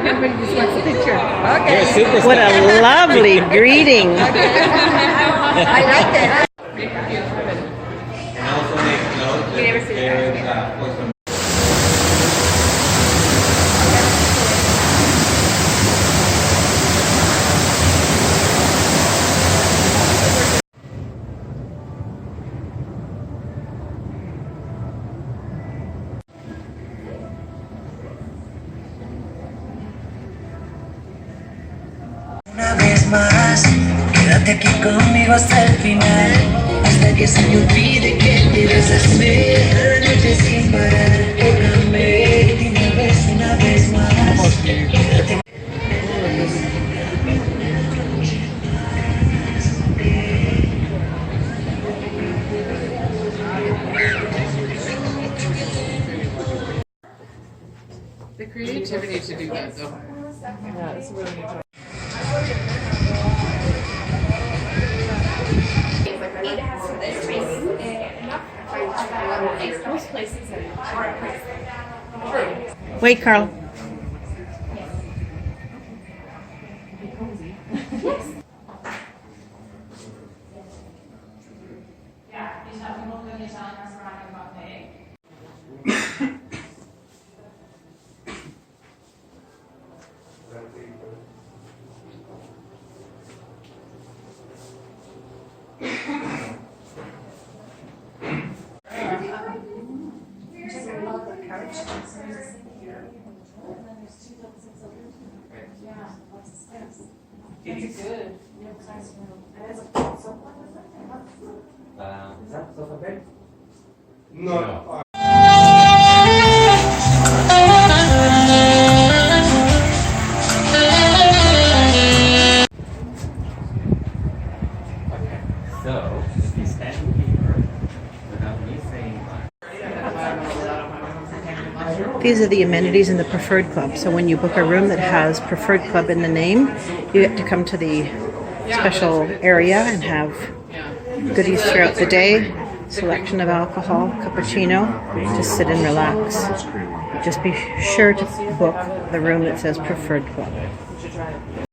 Everybody just wants a picture. Okay. You're a superstar. What a lovely greeting. I like that. And also make note that there is for some Una vez más, quédate aquí conmigo hasta el final, hasta que se me olvide que te desesperé. Cada noche sin parar, tócame, dime una vez más. Quédate. The creativity to do that though. Yeah, it's really good. Wait, Carl. It's good. is that sofa bed? No. So, if you stand here, without me saying These are the amenities in the Preferred Club. So when you book a room that has Preferred Club in the name, you get to come to the special area and have goodies throughout the day, selection of alcohol, cappuccino, just sit and relax. Just be sure to book the room that says Preferred Club.